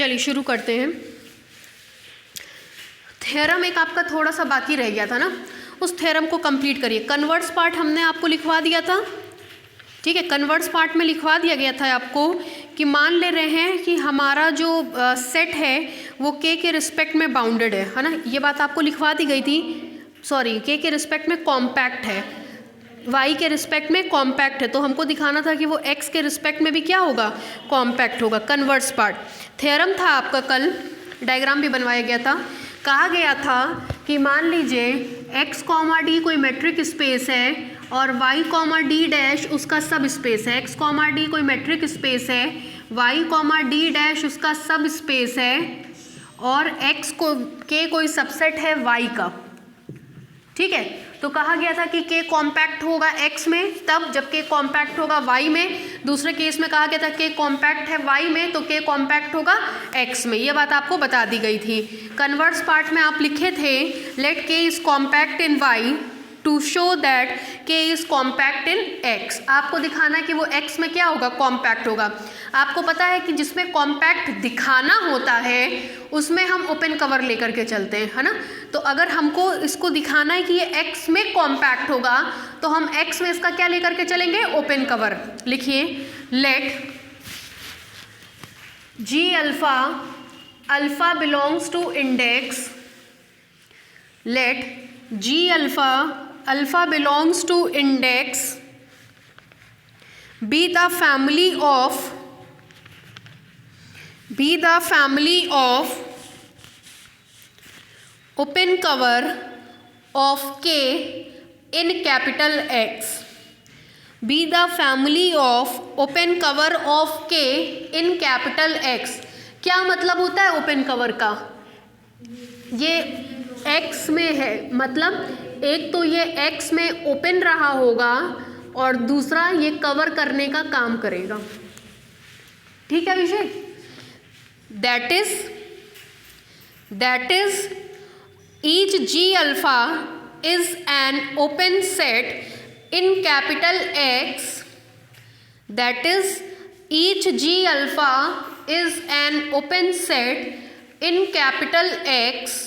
चलिए शुरू करते हैं। थ्योरम एक आपका थोड़ा सा बाकी रह गया था ना, उस थ्योरम को कंप्लीट करिए। कन्वर्स पार्ट हमने आपको लिखवा दिया था, ठीक है। कन्वर्स पार्ट में लिखवा दिया गया था आपको कि मान ले रहे हैं कि हमारा जो सेट है वो के रिस्पेक्ट में बाउंडेड है ना। ये बात आपको लिखवा दी गई थी, सॉरी, के रिस्पेक्ट में कॉम्पैक्ट है, वाई के रिस्पेक्ट में कॉम्पैक्ट है। तो हमको दिखाना था कि वो एक्स के रिस्पेक्ट में भी क्या होगा, कॉम्पैक्ट होगा। कन्वर्स पार्ट थ्योरम था आपका, कल डायग्राम भी बनवाया गया था। कहा गया था कि मान लीजिए एक्स कॉमा डी कोई मैट्रिक स्पेस है और वाई कॉमा डी डैश उसका सब स्पेस है। एक्स कॉमा डी कोई मैट्रिक स्पेस है, वाई कॉमा डी डैश उसका सब स्पेस है और एक्स को के कोई सबसेट है वाई का, ठीक है। तो कहा गया था कि के कॉम्पैक्ट होगा एक्स में तब जब के कॉम्पैक्ट होगा वाई में। दूसरे केस में कहा गया था के कॉम्पैक्ट है वाई में तो के कॉम्पैक्ट होगा एक्स में। ये बात आपको बता दी गई थी। कन्वर्स पार्ट में आप लिखे थे let K is compact in Y to show that K is compact in X. आपको दिखाना है कि वो एक्स में क्या होगा, कॉम्पैक्ट होगा। आपको पता है कि जिसमें कॉम्पैक्ट दिखाना होता है उसमें हम ओपन कवर लेकर के चलते हैं, है ना। तो अगर हमको इसको दिखाना है कि ये एक्स में कॉम्पैक्ट होगा तो हम एक्स में इसका क्या लेकर के चलेंगे, ओपन कवर। लिखिए let G alpha, alpha belongs to index, let G alpha, alpha belongs to index be the family of open cover of k in capital X, be the family of open cover of k in capital X। क्या मतलब होता है open cover का, ये x में है, मतलब एक तो ये x में ओपन रहा होगा और दूसरा ये कवर करने का काम करेगा, ठीक है Abhishek. That is each G alpha is an open set in capital X, that is each G alpha is an open set in capital X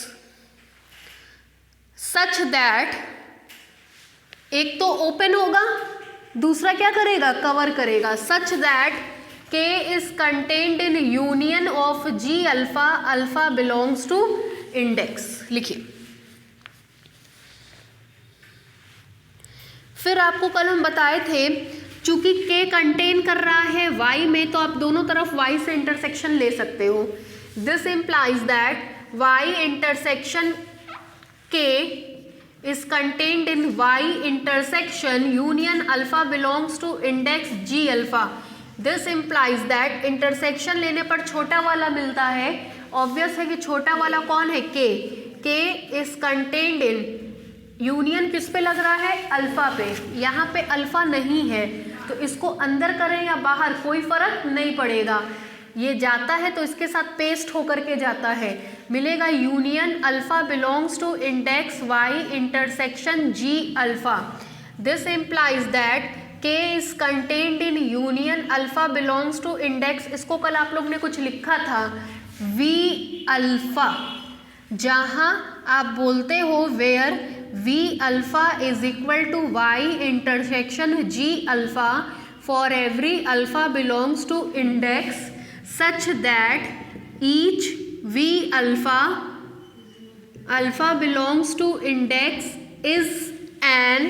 such that, एक तो ओपन होगा दूसरा क्या करेगा, कवर करेगा। Such that K is contained in union of G alpha, alpha belongs to index. लिखिए फिर आपको कल हम बताए थे चूंकि के कंटेन कर रहा है वाई में तो आप दोनों तरफ वाई से इंटरसेक्शन ले सकते हो। This implies that Y intersection K is contained in Y intersection union alpha belongs to index G alpha। This implies that intersection लेने पर छोटा वाला मिलता है। ऑब्वियस है कि छोटा वाला कौन है, K is contained in union किस पे लग रहा है, अल्फा पे। यहाँ पे अल्फा नहीं है तो इसको अंदर करें या बाहर कोई फर्क नहीं पड़ेगा, ये जाता है तो इसके साथ पेस्ट होकर के जाता है, मिलेगा union alpha belongs to index Y intersection G alpha. This implies that K is contained in union alpha belongs to index. इसको कल आप लोग ने कुछ लिखा था वी अल्फा, जहाँ आप बोलते हो where V alpha is equal to Y intersection G alpha for every alpha belongs to index such that each v alpha, alpha belongs to index is an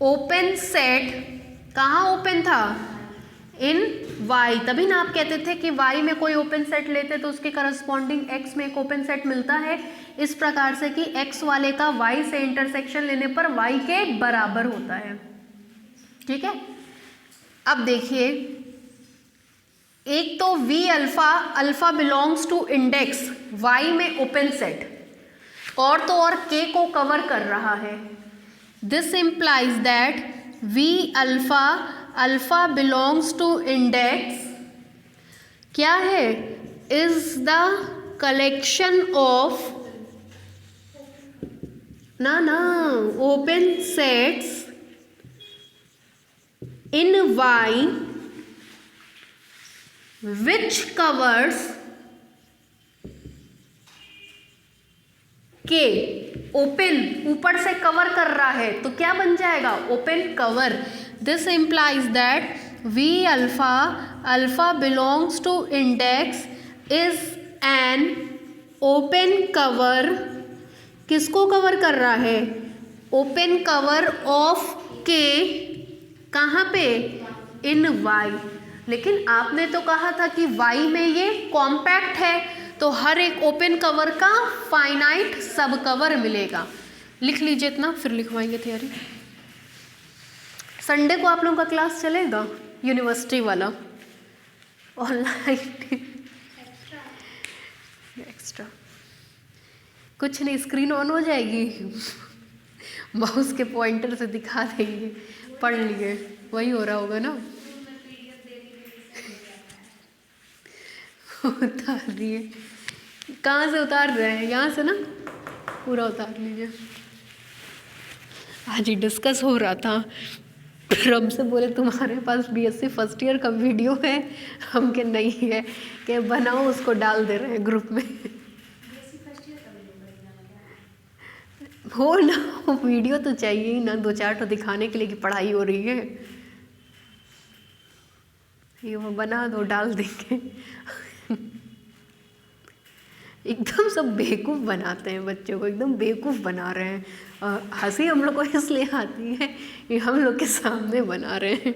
open set। कहाँ open था, इन y। तभी ना आप कहते थे कि y में कोई ओपन सेट लेते तो उसके करस्पॉन्डिंग x में एक ओपन सेट मिलता है, इस प्रकार से कि x वाले का y से इंटरसेक्शन लेने पर y के बराबर होता है, ठीक है। अब देखिए एक तो v alpha, alpha belongs to index y में ओपन सेट और तो और k को कवर कर रहा है। This implies that v alpha, alpha belongs to index क्या है, इज द कलेक्शन ऑफ ना open sets in y which covers के ओपन ऊपर से कवर कर रहा है तो क्या बन जाएगा, open cover. This implies that V alpha, alpha belongs to index is an open cover. किसको कवर कर रहा है, ओपन कवर ऑफ के, कहाँ पे, इन Y। लेकिन आपने तो कहा था कि Y में ये कॉम्पैक्ट है तो हर एक ओपन कवर का फाइनाइट सब कवर मिलेगा। लिख लीजिए इतना, फिर लिखवाएंगे थियरी। संडे को आप लोगों का क्लास चलेगा यूनिवर्सिटी वाला, ऑनलाइन एक्स्ट्रा कुछ नहीं, स्क्रीन ऑन हो जाएगी, माउस के पॉइंटर से दिखा देंगे, पढ़ लिए, वही हो रहा होगा ना। उतार दिए, कहाँ से उतार रहे हैं, यहाँ से ना, पूरा उतार लीजिए। आज ही डिस्कस हो रहा था, रब से बोले तुम्हारे पास बीएससी फर्स्ट ईयर का वीडियो है, हम के नहीं है, कि बनाओ, उसको डाल दे रहे हैं ग्रुप में। हो ना, वीडियो तो चाहिए ही ना, 2-4 तो दिखाने के लिए कि पढ़ाई हो रही है। ये वो बना दो, डाल देंगे। एकदम सब बेवकूफ़ बनाते हैं बच्चों को, एकदम बेवकूफ़ बना रहे हैं। हंसी हम लोग को इसलिए आती है कि हम लोग के सामने बना रहे हैं।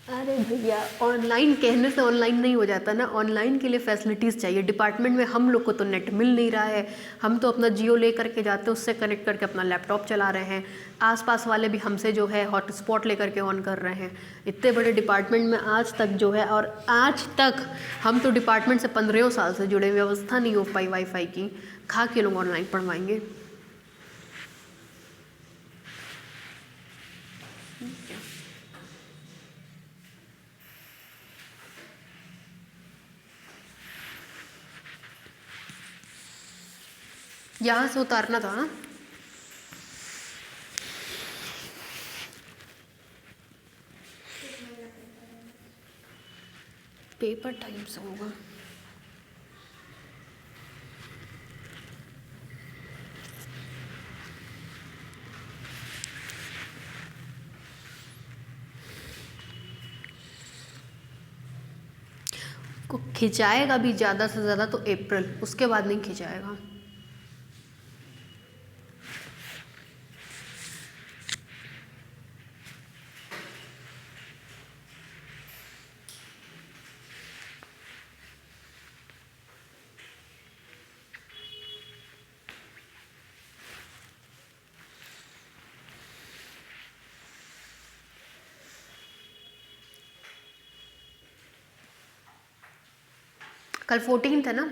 अरे भैया, ऑनलाइन कहने से ऑनलाइन नहीं हो जाता ना, ऑनलाइन के लिए फैसिलिटीज़ चाहिए। डिपार्टमेंट में हम लोग को तो नेट मिल नहीं रहा है, हम तो अपना जियो ले करके जाते हैं, उससे कनेक्ट करके अपना लैपटॉप चला रहे हैं। आसपास वाले भी हमसे जो है हॉटस्पॉट ले करके ऑन कर रहे हैं। इतने बड़े डिपार्टमेंट में आज तक जो है, और आज तक हम तो डिपार्टमेंट से 15 साल से जुड़े, व्यवस्था नहीं हो पाई वाईफाई की, खा के लोग ऑनलाइन पढ़वाएंगे। यहाँ से उतारना था ना, पेपर टाइम से होगा। को खिंचाएगा भी ज़्यादा से ज़्यादा तो अप्रैल, उसके बाद नहीं खिंचाएगा। कल 14 है ना,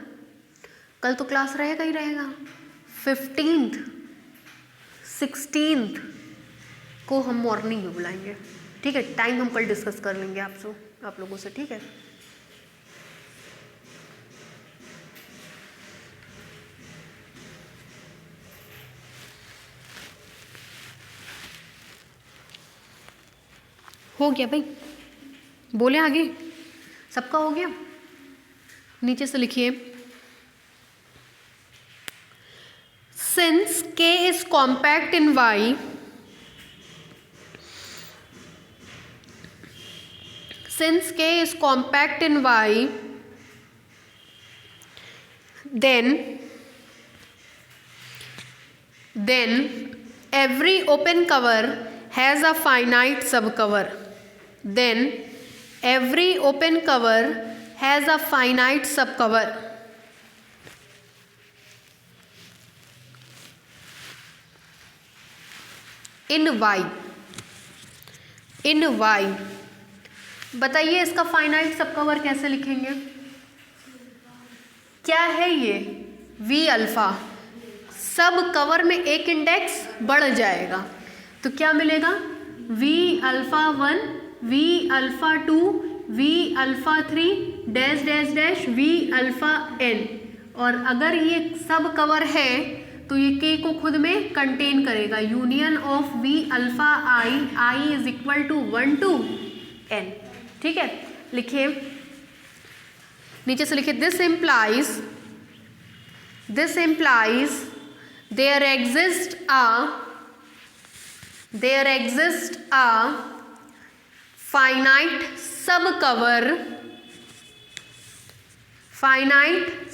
कल तो क्लास रहेगा ही रहेगा। 15, 16 को हम मॉर्निंग में बुलाएंगे, ठीक है। टाइम हम कल डिस्कस कर लेंगे आप लोगों से, ठीक है। हो गया भाई, बोले आगे, सबका हो गया। नीचे से लिखिए, since K is compact in Y, since K is compact in Y, then every open cover has a finite subcover. Then every open cover has a finite subcover. In Y, बताइए इसका फाइनाइट सबकवर कैसे लिखेंगे? क्या है ये? V alpha, सब cover में एक इंडेक्स बढ़ जाएगा तो क्या मिलेगा? V alpha 1, V alpha 2, V alpha 3 dash dash dash V alpha n। और अगर ये सब कवर है तो ये k को खुद में कंटेन करेगा। Union of v alpha i is equal to 1 to n। ठीक है, लिखिए नीचे से लिखिए this implies there exist a finite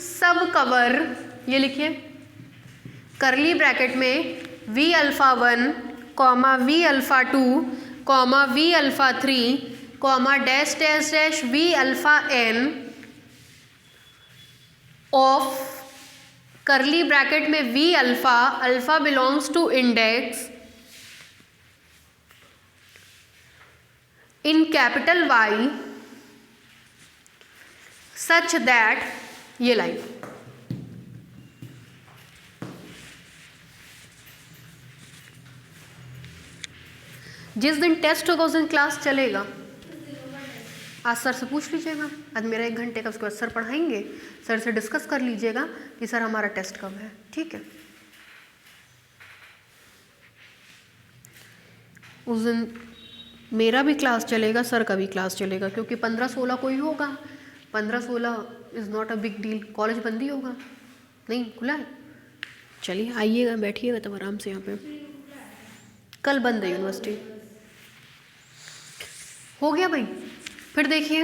subcover, ये लिखिए करली ब्रैकेट में v alpha 1 comma v alpha 2 comma v alpha 3 comma dash dash dash v alpha n of curly bracket में v alpha belongs to index in capital Y such that, ये line जिस दिन test होगा उस दिन class चलेगा। आज sir से पूछ लीजिएगा, आज मेरा 1 घंटे का, उसके बाद सर पढ़ाएंगे, सर से डिस्कस कर लीजिएगा कि सर हमारा टेस्ट कब है। ठीक है, उस दिन मेरा भी क्लास चलेगा, सर का भी क्लास चलेगा, क्योंकि 15-16 को ही होगा। 15-16 is not a big deal. College बंद ही होगा, नहीं खुला है। चलिए आइएगा, बैठिएगा तब आराम से। यहाँ पे कल बंद है यूनिवर्सिटी। हो गया भाई। फिर देखिए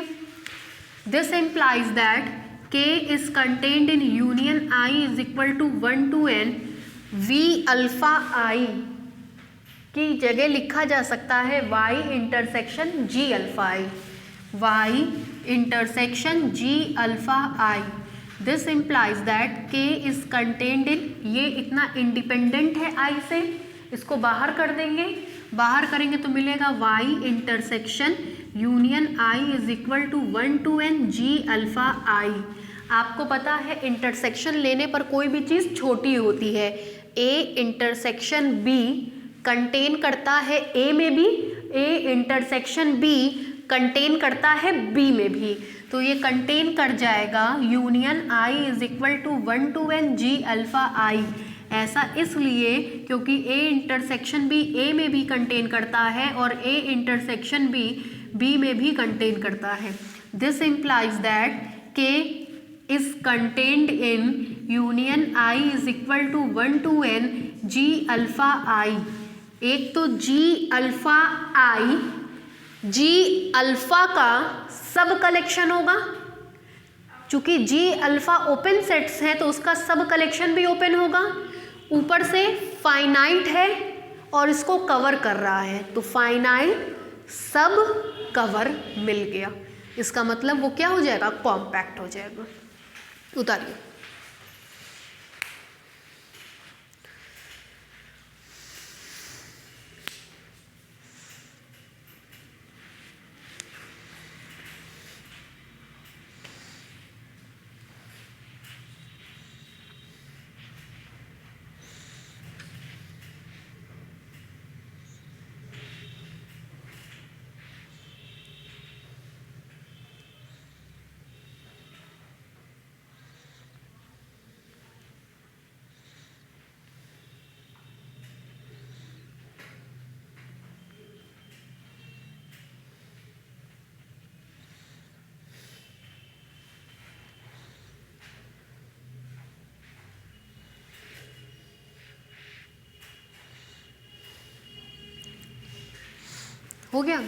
this implies that k is contained in union i is equal to 1 to n v alpha i की जगह लिखा जा सकता है y intersection g alpha i, y intersection g alpha i। This implies that k is contained in, ये इतना independent है i से, इसको बाहर कर देंगे, बाहर करेंगे तो मिलेगा y intersection union i is equal to 1 to n g alpha i। आपको पता है इंटरसेक्शन लेने पर कोई भी चीज़ छोटी होती है। a इंटरसेक्शन b कंटेन करता है a में भी, a इंटरसेक्शन b कंटेन करता है b में भी, तो ये कंटेन कर जाएगा union i is equal to 1 to n g alpha i। ऐसा इसलिए क्योंकि a इंटरसेक्शन b a में भी कंटेन करता है और a इंटरसेक्शन b में भी कंटेन करता है। This implies that k is contained in union i is equal to 1 to n g alpha i। एक तो g alpha i, g alpha का सब कलेक्शन होगा, चूंकि g अल्फा ओपन सेट्स है तो उसका सब कलेक्शन भी ओपन होगा। ऊपर से फाइनाइट है और इसको कवर कर रहा है, तो फाइनाइट सब कवर मिल गया। इसका मतलब वो क्या हो जाएगा, कॉम्पैक्ट हो जाएगा। उतारिए। हो गया,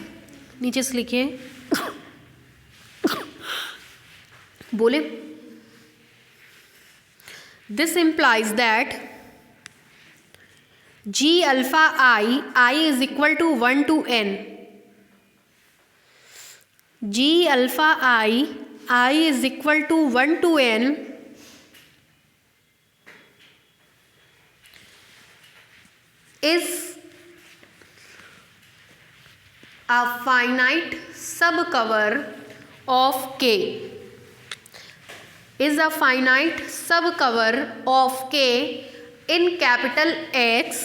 नीचे से लिखिए, बोले this implies that g alpha i is equal to 1 to n, g alpha i is equal to 1 to n is a finite subcover of k, is a finite subcover of k in capital X,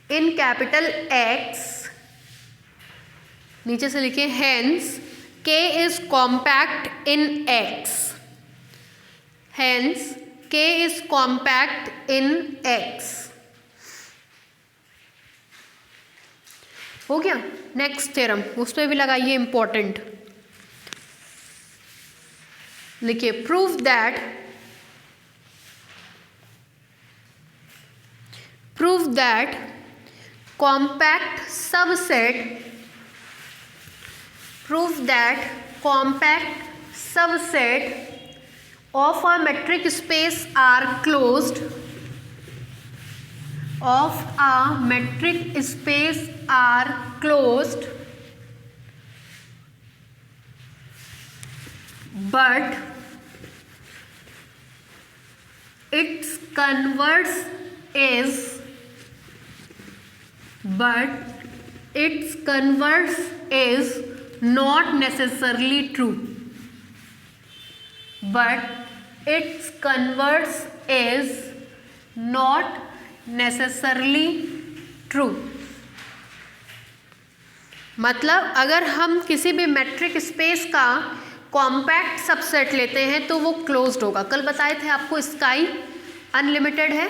in capital X। नीचे से लिखिए hence k is compact in X, hence K is compact in X। हो गया। Next theorem, उस पर भी लगाइए important, लिखिए prove that compact subset of a metric space are closed, but its converse is not necessarily true, मतलब अगर हम किसी भी मैट्रिक स्पेस का कॉम्पैक्ट सबसेट लेते हैं तो वो क्लोज्ड होगा। कल बताए थे आपको स्काई अनलिमिटेड है,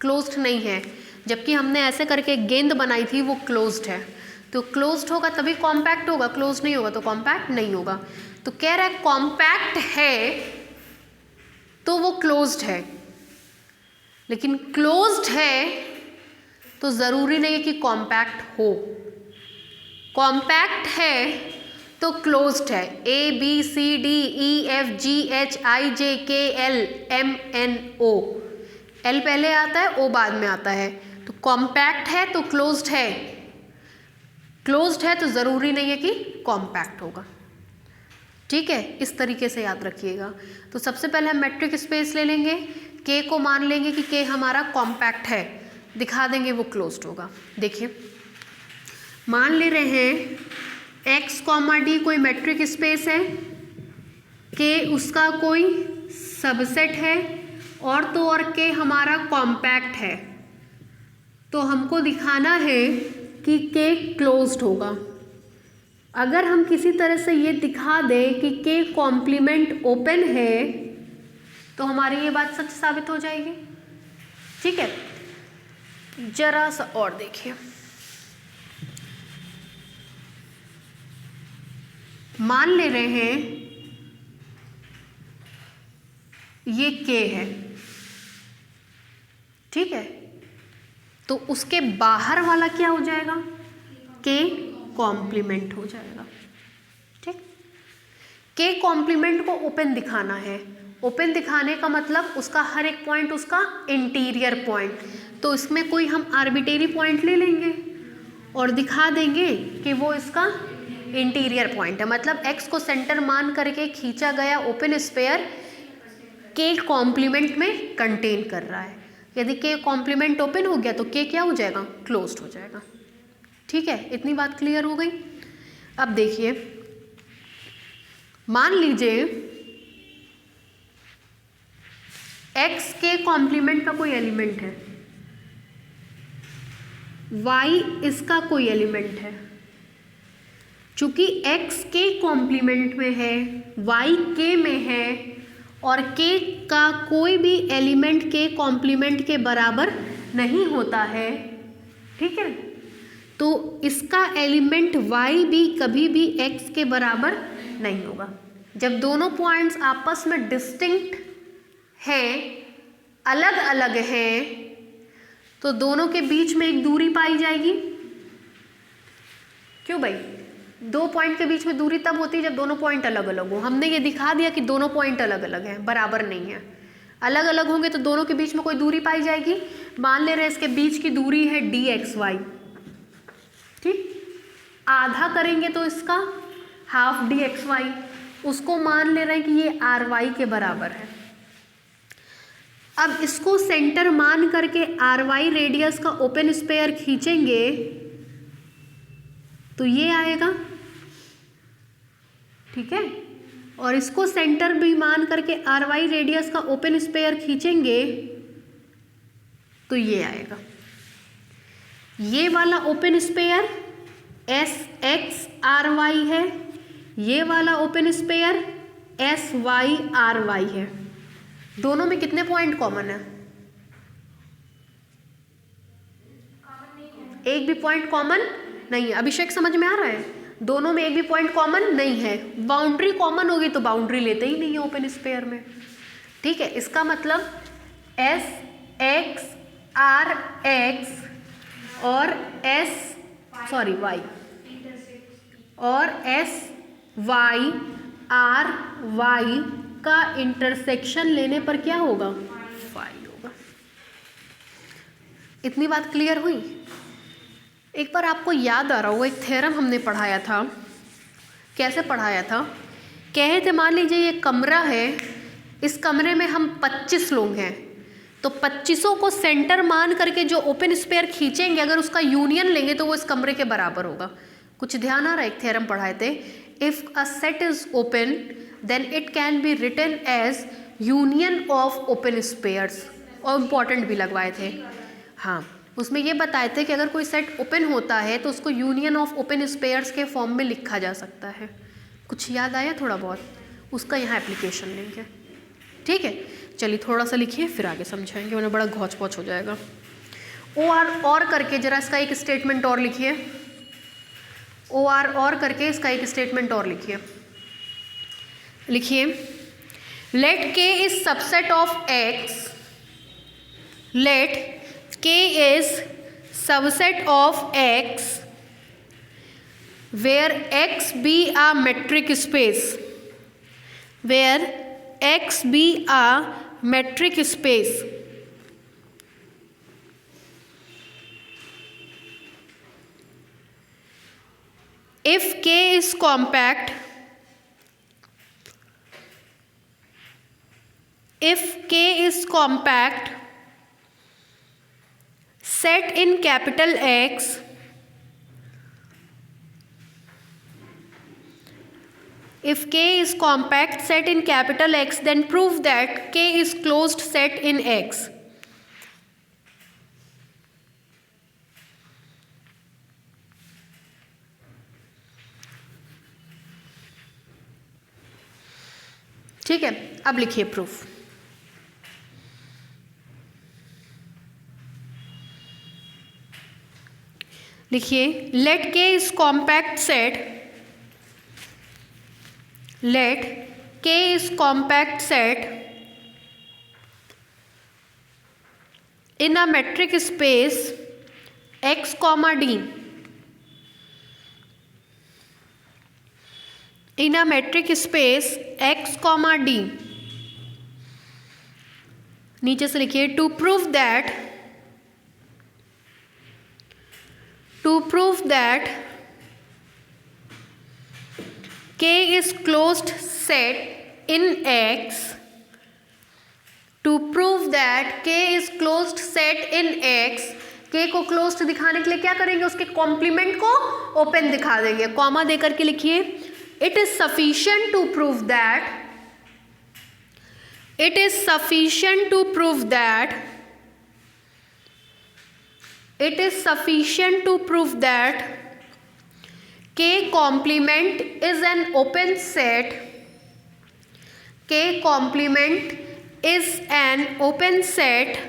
क्लोज्ड नहीं है, जबकि हमने ऐसे करके गेंद बनाई थी वो क्लोज्ड है। तो क्लोज्ड होगा तभी कॉम्पैक्ट होगा, क्लोज्ड नहीं होगा तो कॉम्पैक्ट नहीं होगा। तो कह रहा है कॉम्पैक्ट है तो वो क्लोज्ड है, लेकिन क्लोज्ड है तो ज़रूरी नहीं है कि कॉम्पैक्ट हो। कॉम्पैक्ट है तो क्लोज्ड है। ABCDEFGHIJKLMNO, L पहले आता है, O बाद में आता है। तो कॉम्पैक्ट है तो क्लोज्ड है, क्लोज्ड है तो ज़रूरी नहीं है कि कॉम्पैक्ट होगा। ठीक है, इस तरीके से याद रखिएगा। तो सबसे पहले हम मैट्रिक स्पेस ले लेंगे, K को मान लेंगे कि K हमारा कॉम्पैक्ट है, दिखा देंगे वो क्लोज्ड होगा। देखिए मान ले रहे हैं X, D कोई मैट्रिक स्पेस है, K उसका कोई सबसेट है और तो और K हमारा कॉम्पैक्ट है। तो हमको दिखाना है कि K क्लोज्ड होगा। अगर हम किसी तरह से ये दिखा दें कि K कॉम्प्लीमेंट ओपन है तो हमारी ये बात सच साबित हो जाएगी। ठीक है, जरा सा और देखिए, मान ले रहे हैं ये K है, ठीक है, तो उसके बाहर वाला क्या हो जाएगा, K कॉम्प्लीमेंट हो जाएगा। ठीक, K कॉम्प्लीमेंट को ओपन दिखाना है। ओपन दिखाने का मतलब उसका हर एक पॉइंट उसका इंटीरियर पॉइंट, तो इसमें कोई हम आर्बिट्रेरी पॉइंट ले लेंगे और दिखा देंगे कि वो इसका इंटीरियर पॉइंट है। मतलब X को सेंटर मान करके खींचा गया ओपन स्फीयर K कॉम्प्लीमेंट में कंटेन कर रहा है। यदि K कॉम्प्लीमेंट ओपन हो गया तो K क्या हो जाएगा, क्लोज्ड हो जाएगा। ठीक है, इतनी बात क्लियर हो गई। अब देखिए, मान लीजिए X के कॉम्प्लीमेंट का कोई एलिमेंट है, Y इसका कोई एलिमेंट है। चूंकि X के कॉम्प्लीमेंट में है, Y K में है और K का कोई भी एलिमेंट के कॉम्प्लीमेंट के बराबर नहीं होता है, ठीक है, तो इसका एलिमेंट Y भी कभी भी X के बराबर नहीं होगा। जब दोनों पॉइंट्स आपस में डिस्टिंक्ट हैं, अलग अलग हैं, तो दोनों के बीच में एक दूरी पाई जाएगी। क्यों भाई, दो पॉइंट के बीच में दूरी तब होती है जब दोनों पॉइंट अलग अलग हो। हमने ये दिखा दिया कि दोनों पॉइंट अलग अलग हैं, बराबर नहीं है। अलग अलग होंगे तो दोनों के बीच में कोई दूरी पाई जाएगी। मान ले रहे हैं इसके बीच की दूरी है dxy, ठीक, आधा करेंगे तो इसका हाफ dxy, उसको मान ले रहे हैं कि ये ry के बराबर है। अब इसको सेंटर मान करके ry रेडियस का ओपन स्फीयर खींचेंगे तो ये आएगा, ठीक है, और इसको सेंटर भी मान करके ry रेडियस का ओपन स्फीयर खींचेंगे तो ये आएगा। ये वाला ओपन स्फीयर SXRY है, ये वाला ओपन स्फीयर SYRY है। दोनों में कितने पॉइंट कॉमन है? एक भी पॉइंट कॉमन नहीं है। अभिषेक समझ में आ रहा है? दोनों में एक भी पॉइंट कॉमन नहीं है। बाउंड्री कॉमन होगी तो बाउंड्री लेते ही नहीं है ओपन स्फीयर में। ठीक है, इसका मतलब एस एक्स आर एक्स और वाई और एस वाई आर वाई का इंटरसेक्शन लेने पर क्या होगा? फाई होगा। इतनी बात क्लियर हुई? एक बार आपको याद आ रहा होगा एक थ्योरम हमने पढ़ाया था। कैसे पढ़ाया था? कहे थे मान लीजिए ये कमरा है, इस कमरे में हम 25 लोग हैं, तो 25 को सेंटर मान करके जो ओपन स्फीयर खींचेंगे अगर उसका यूनियन लेंगे तो वो इस कमरे के बराबर होगा। कुछ ध्यान आ रहा है? एक थ्योरम पढ़ाए थे, if a set is open then it can be written as union of open spheres, और इम्पॉर्टेंट भी लगवाए थे। हाँ, उसमें ये बताए थे कि अगर कोई सेट ओपन होता है तो उसको यूनियन ऑफ ओपन स्फीयर्स के फॉर्म में लिखा जा सकता है। कुछ याद आया थोड़ा बहुत? उसका यहाँ एप्लीकेशन लेंगे। ठीक है, चलिए थोड़ा सा लिखिए फिर आगे समझाएंगे, वरना बड़ा घौच पौच हो जाएगा। और करके जरा इसका एक स्टेटमेंट और लिखिए। और करके इसका एक स्टेटमेंट और लिखिए। Let K is subset of X, let K is subset of X where X be a metric space, where X be a metric space. If K is compact, set in capital X, if K is compact set in capital X, then prove that K is closed set in X. ठीक है, अब लिखिए proof. लिखिए, let K is compact set, let K is compact set in a metric space X, D, in a metric space X, D, नीचे से लिखिए to prove that K is closed set in X, to prove that K is closed set in X, K को closed दिखाने के लिए क्या करेंगे? उसके कॉम्प्लीमेंट को ओपन दिखा देंगे। कॉमा दे करके लिखिए, it is sufficient to prove that, it is sufficient to prove that, it is sufficient to prove that K complement is an open set, K complement is an open set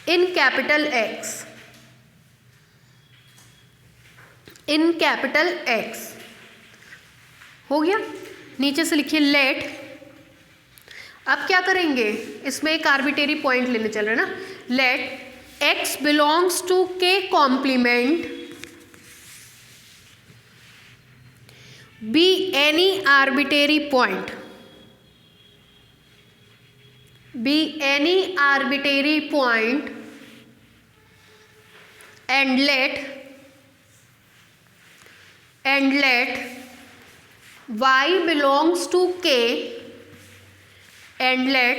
in capital X, in capital X। हो गया? नीचे से लिखिए late, अब क्या करेंगे? इसमें एक आर्बिट्रेरी पॉइंट लेने चल रहे हैं ना। Let X belongs to K complement be any arbitrary point, be any arbitrary point and let Y belongs to K, and let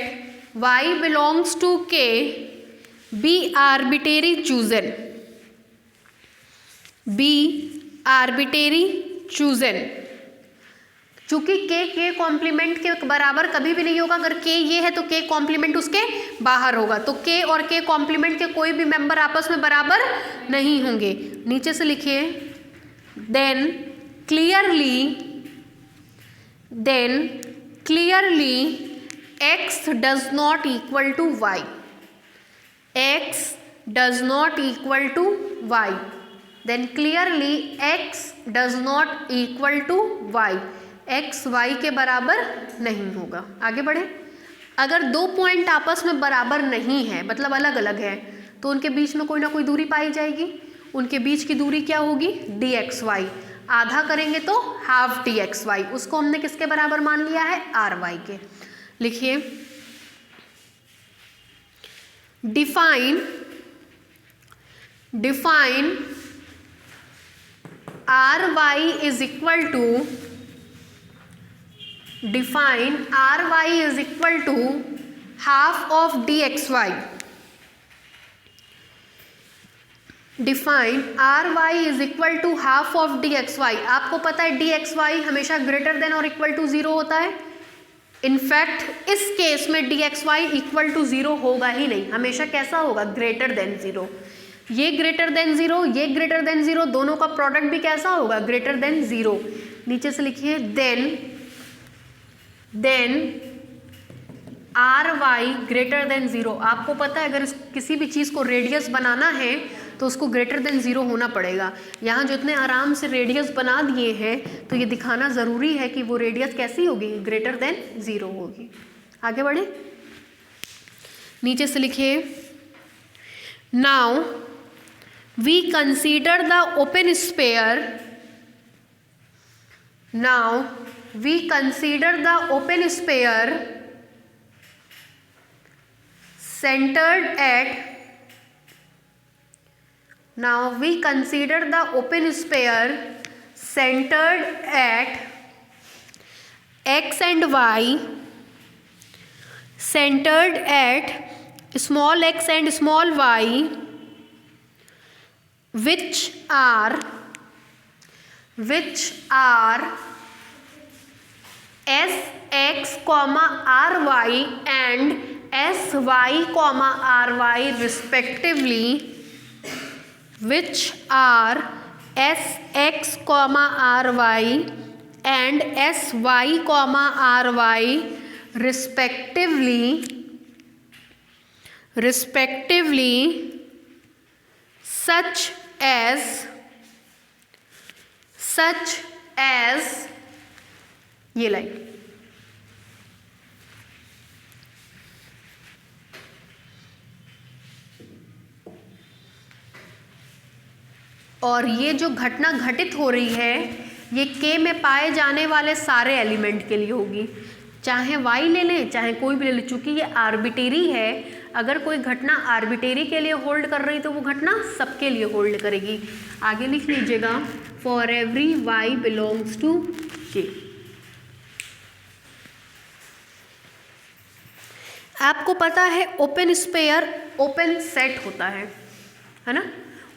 Y belongs to K be arbitrary chosen, be arbitrary chosen। चूंकि K complement के बराबर कभी भी नहीं होगा। अगर K ये है तो K कॉम्प्लीमेंट उसके बाहर होगा, तो K और K कॉम्प्लीमेंट के कोई भी मेंबर आपस में बराबर नहीं होंगे। नीचे से लिखिए, then clearly x does not equal to y, x does not equal to y, then clearly x does not equal to y, x y के बराबर नहीं होगा। आगे बढ़े। अगर दो पॉइंट आपस में बराबर नहीं है, मतलब अलग अलग है, तो उनके बीच में कोई ना कोई दूरी पाई जाएगी। उनके बीच की दूरी क्या होगी? dxy। आधा करेंगे तो हाफ dxy, उसको हमने किसके बराबर मान लिया है? ry के। लिखिए, define ry is equal to, define ry is equal to half of dxy, define ry is equal to half of dxy। आपको पता है dxy हमेशा ग्रेटर देन और इक्वल टू 0 होता है। इनफैक्ट इस केस में dxy इक्वल टू 0 होगा ही नहीं, हमेशा कैसा होगा? Greater than 0। ये ग्रेटर देन 0, ये ग्रेटर देन 0, दोनों का प्रोडक्ट भी कैसा होगा? Greater than 0। नीचे से लिखिए देन ry ग्रेटर देन 0। आपको पता है अगर किसी भी चीज़ को रेडियस बनाना है तो उसको ग्रेटर देन 0 होना पड़ेगा। यहाँ जो इतने आराम से रेडियस बना दिए हैं तो ये दिखाना ज़रूरी है कि वो रेडियस कैसी होगी? ग्रेटर देन 0 होगी। आगे बढ़े, नीचे से लिखिए, now we consider the open sphere, now we consider the open sphere centered at, now we consider the open sphere centered at x and y, centered at small x and small y, which are sx, ry and sy, ry respectively, which are sx, ry and sy, ry respectively, such as ये line, और ये जो घटना घटित हो रही है ये K में पाए जाने वाले सारे एलिमेंट के लिए होगी, चाहे y ले लें चाहे कोई भी ले लें। चूंकि ये आर्बिटेरी है, अगर कोई घटना आर्बिटेरी के लिए होल्ड कर रही तो वो घटना सबके लिए होल्ड करेगी। आगे लिख लीजिएगा, for every y belongs to K। आपको पता है ओपन स्पेयर ओपन सेट होता है ना?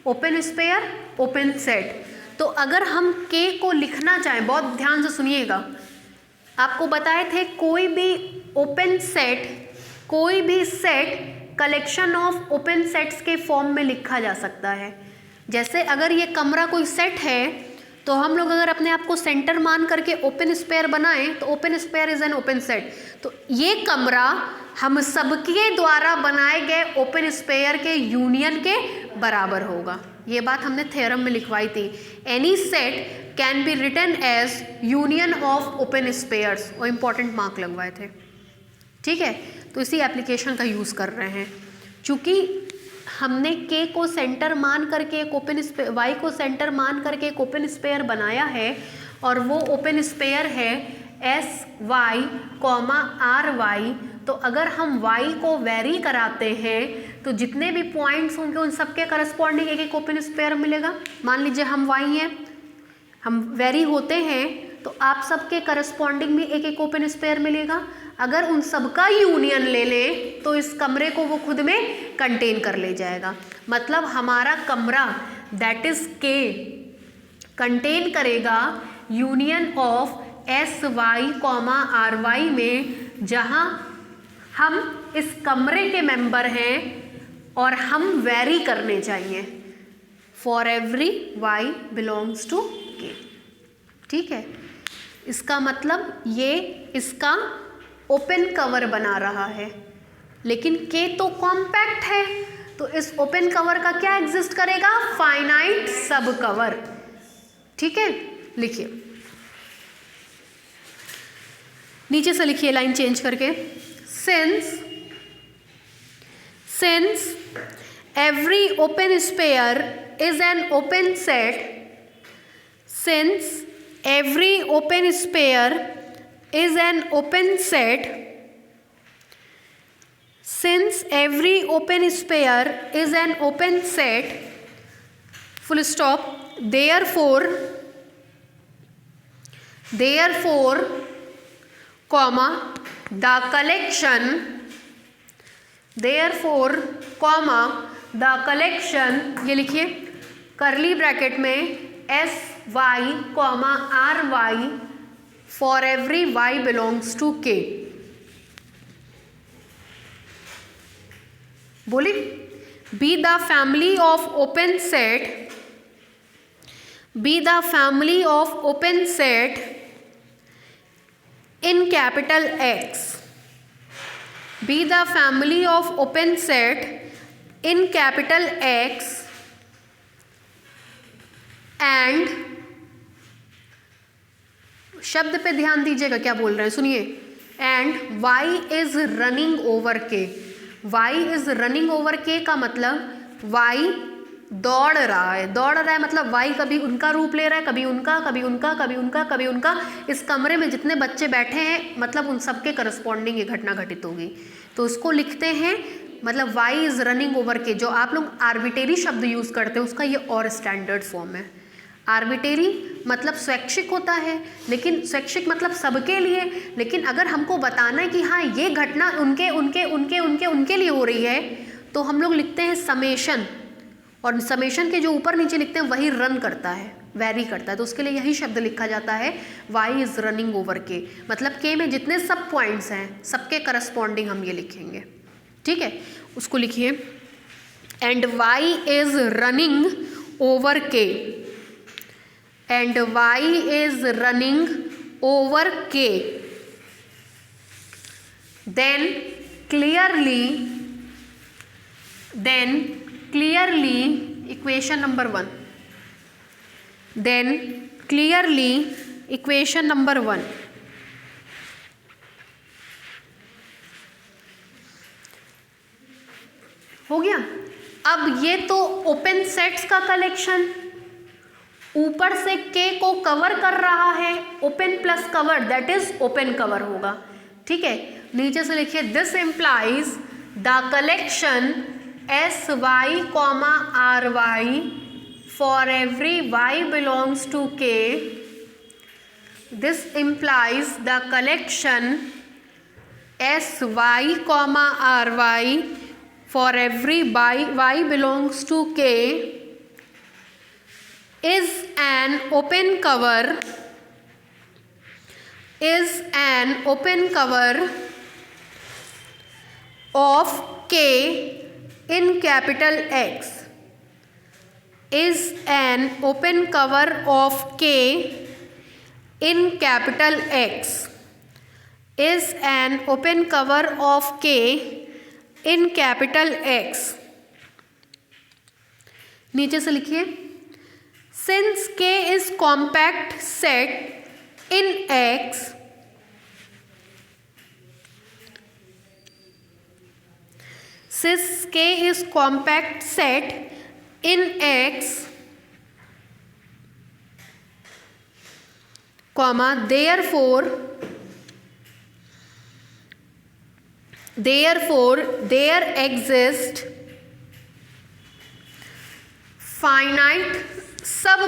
Open spare open set. तो अगर हम K को लिखना चाहें, बहुत ध्यान से सुनिएगा, आपको बताए थे कोई भी ओपन सेट, कोई भी set collection of open sets के फॉर्म में लिखा जा सकता है। जैसे अगर ये कमरा कोई सेट है तो हम लोग अगर अपने आप को सेंटर मान करके ओपन स्पेयर बनाएं तो open spare is an open set. तो ये कमरा हम सबके द्वारा बनाए गए ओपन स्पेयर के यूनियन के बराबर होगा। ये बात हमने थ्योरम में लिखवाई थी। Any set can be written as union of open spheres, और इम्पॉर्टेंट मार्क लगवाए थे। ठीक है, तो इसी एप्लीकेशन का यूज़ कर रहे हैं। चूँकि हमने K को सेंटर मान करके एक ओपन स्पेयर, Y को सेंटर मान करके एक ओपन स्पेयर बनाया है, और वो ओपन स्पेयर है SY, RY। तो अगर हम Y को वेरी कराते हैं तो जितने भी पॉइंट्स होंगे उन सबके करस्पॉन्डिंग एक एक ओपन स्पेयर मिलेगा। मान लीजिए हम Y हैं, हम वेरी होते हैं तो आप सबके करस्पॉन्डिंग में एक एक ओपन स्पेयर मिलेगा। अगर उन सबका यूनियन ले लें तो इस कमरे को वो खुद में कंटेन कर ले जाएगा। मतलब हमारा कमरा दैट इज K कंटेन करेगा यूनियन ऑफ SY, RY में, जहाँ हम इस कमरे के मेंबर हैं और हम वेरी करने चाहिए। For every Y belongs to K। ठीक है, इसका मतलब ये इसका ओपन कवर बना रहा है, लेकिन K तो कॉम्पैक्ट है, तो इस ओपन कवर का क्या एग्जिस्ट करेगा? फाइनाइट सब कवर। ठीक है, लिखिए, नीचे से लिखिए लाइन चेंज करके। Since every open sphere is an open set, since every open sphere is an open set, since every open sphere is an open set, full stop, therefore comma the collection, therefore comma the collection, ये लिखिए curly bracket में sy comma ry for every y belongs to K। बोली, be the family of open set, be the family of open set in capital X, be the family of open set in capital X and, शब्द पे ध्यान दीजिएगा क्या बोल रहे हैं, सुनिए, and y is running over K। y is running over K का मतलब y दौड़ रहा है मतलब y कभी उनका रूप ले रहा है, कभी उनका, कभी उनका, कभी उनका, कभी उनका। इस कमरे में जितने बच्चे बैठे हैं मतलब उन सबके करस्पॉन्डिंग ये घटना घटित होगी, तो उसको लिखते हैं मतलब y is running over K। जो आप लोग आर्बिटेरी शब्द यूज़ करते हैं उसका ये और स्टैंडर्ड फॉर्म है। आर्बिटेरी मतलब स्वैच्छिक होता है, लेकिन स्वैच्छिक मतलब सबके लिए, लेकिन अगर हमको बताना है कि हाँ ये घटना उनके उनके उनके उनके उनके लिए हो रही है, तो हम लोग लिखते हैं समेशन, और समेशन के जो ऊपर नीचे लिखते हैं वही रन करता है, वेरी करता है, तो उसके लिए यही शब्द लिखा जाता है y is running over K। मतलब K में जितने सब पॉइंट्स हैं सबके करस्पॉन्डिंग हम ये लिखेंगे। ठीक है, उसको लिखिए, and y is running over K, and y is running over K, then clearly equation number 1, then clearly equation number 1, हो गया। अब ये तो ओपन सेट्स का कलेक्शन ऊपर से K को कवर कर रहा है, open plus cover that is open cover होगा। ठीक है, नीचे से लिखिए, this implies the collection sy comma ry for every y belongs to K, this implies the collection sy comma ry for every y belongs to K is an open cover of K in capital X, is an open cover of K in capital X, is an open cover of K in capital X। नीचे से लिखिए, since K is compact set in X, since K is compact set in X, comma therefore there exists finite सब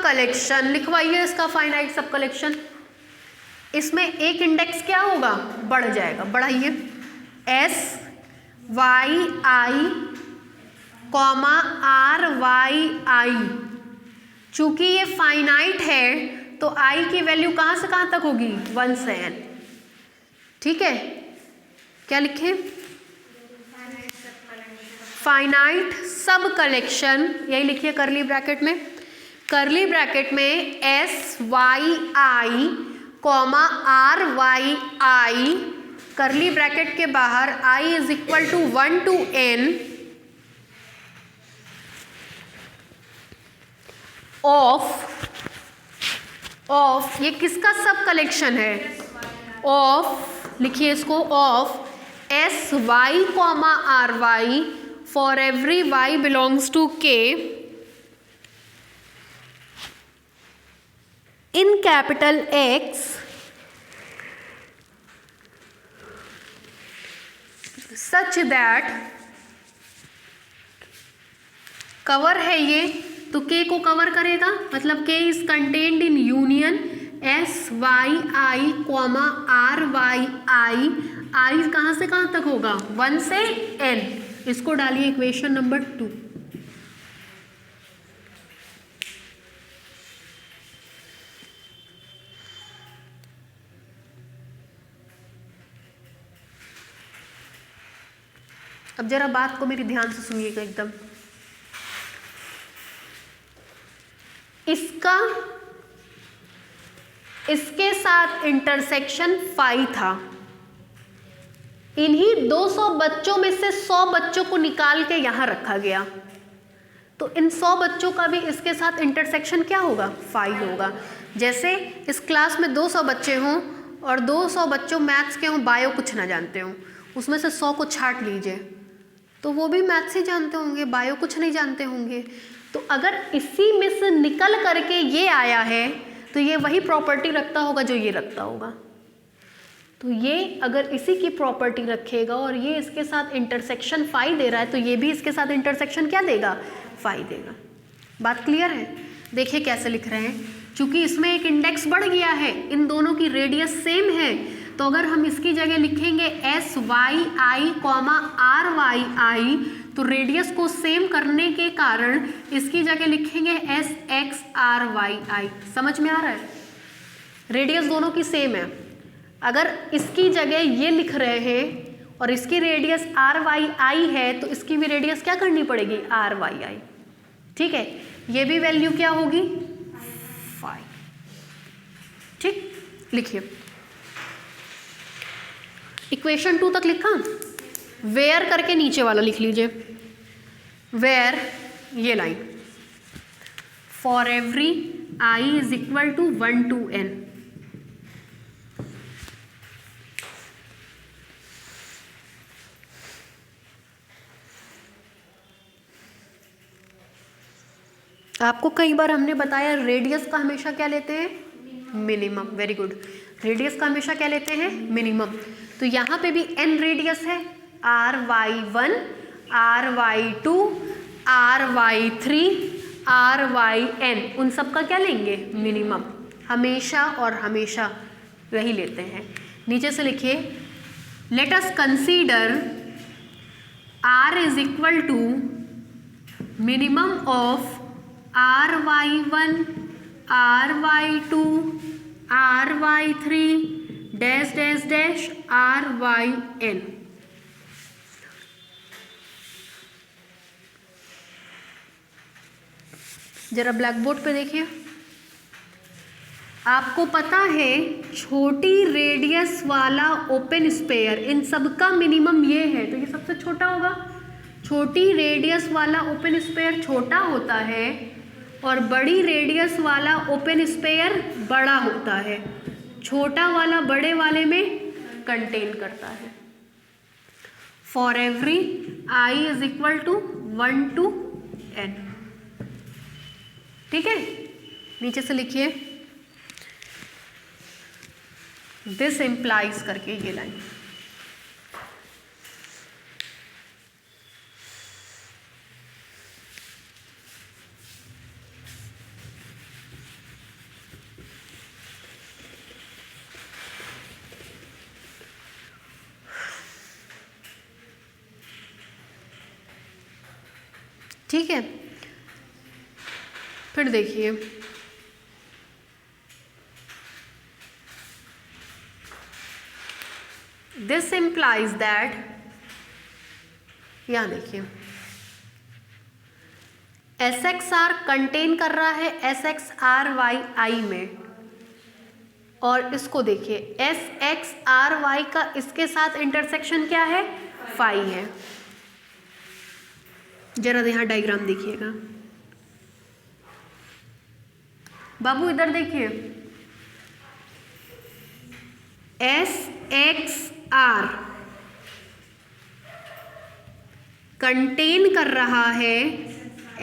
collection लिखवाइए इसका finite सब collection. इसमें एक index क्या होगा, बढ़ जाएगा, बढ़ाइए, sy कॉमा ry। चूंकि ये फाइनाइट है तो i की वैल्यू कहाँ से कहाँ तक होगी, 1 से n। ठीक है, क्या लिखें, फाइनाइट सब कलेक्शन, यही लिखिए करली ब्रैकेट में, करली ब्रैकेट में SYI comma RYI, curly bracket के बाहर I is equal to 1 to n of ये किसका सब कलेक्शन है, ऑफ, लिखिए इसको, of SY comma RY for every Y belongs to K in capital X such that, cover है ये तो K को कवर करेगा, मतलब K is contained in union SYI comma RYI, I कहाँ से कहाँ तक होगा, 1 से n, इसको डालिए इक्वेशन नंबर 2। अब जरा बात को मेरी ध्यान से सुनिएगा एकदम। इसके साथ इंटरसेक्शन फाई था, इन्हीं 200 बच्चों में से 100 बच्चों को निकाल के यहां रखा गया, तो इन 100 बच्चों का भी इसके साथ इंटरसेक्शन क्या होगा, फाई होगा। जैसे इस क्लास में 200 बच्चे हों और 200 बच्चों मैथ्स के हों, बायो कुछ ना जानते हों, उसमें से 100 को छांट लीजिए तो वो भी मैथ्स ही जानते होंगे, बायो कुछ नहीं जानते होंगे। तो अगर इसी में से निकल करके ये आया है तो ये वही प्रॉपर्टी रखता होगा जो ये रखता होगा। तो ये अगर इसी की प्रॉपर्टी रखेगा और ये इसके साथ इंटरसेक्शन फाई दे रहा है तो ये भी इसके साथ इंटरसेक्शन क्या देगा, फाई देगा। बात क्लियर है? देखिए कैसे लिख रहे हैं, चूंकि इसमें एक इंडेक्स बढ़ गया है, इन दोनों की रेडियस सेम है, तो अगर हम इसकी जगह लिखेंगे SYI कॉमा RYI तो रेडियस को सेम करने के कारण इसकी जगह लिखेंगे SXRYI। समझ में आ रहा है? रेडियस दोनों की सेम है, अगर इसकी जगह ये लिख रहे हैं और इसकी रेडियस RYI है तो इसकी भी रेडियस क्या करनी पड़ेगी, RYI। ठीक है, ये भी वैल्यू क्या होगी, 5। ठीक, लिखिए इक्वेशन 2 तक लिखा, वेयर करके नीचे वाला लिख लीजिए, वेयर ये line for every I is equal to 1 to n, आपको कई बार हमने बताया रेडियस का हमेशा क्या लेते हैं, मिनिमम। वेरी गुड, रेडियस का हमेशा क्या लेते हैं, मिनिमम। तो यहाँ पे भी n रेडियस है, RY1, RY2, RY3, RYN, उन सब का क्या लेंगे, मिनिमम, हमेशा और हमेशा वही लेते हैं। नीचे से लिखिए, let us consider R is equal to minimum of RY1, RY2, RY3 dash dash dash RYN। जरा ब्लैक बोर्ड पे देखिए, आपको पता है छोटी रेडियस वाला ओपन स्पेयर, इन सब का मिनिमम ये है, तो ये सबसे छोटा होगा। छोटी रेडियस वाला ओपन स्पेयर छोटा होता है और बड़ी रेडियस वाला ओपन स्पेयर बड़ा होता है, छोटा वाला बड़े वाले में कंटेन करता है। For every I is equal to 1 to n। ठीक है, नीचे से लिखिए, दिस इम्प्लाइज करके ये लाइन। ठीक है, फिर देखिए, दिस इम्प्लाइज दैट, यहाँ देखिए एस एक्स आर कंटेन कर रहा है S X R Y I में, और इसको देखिए एस एक्स आर वाई का इसके साथ इंटरसेक्शन क्या है, फाई है। जरा यहाँ डायग्राम देखिएगा बाबू, इधर देखिए एस एक्स आर कंटेन कर रहा है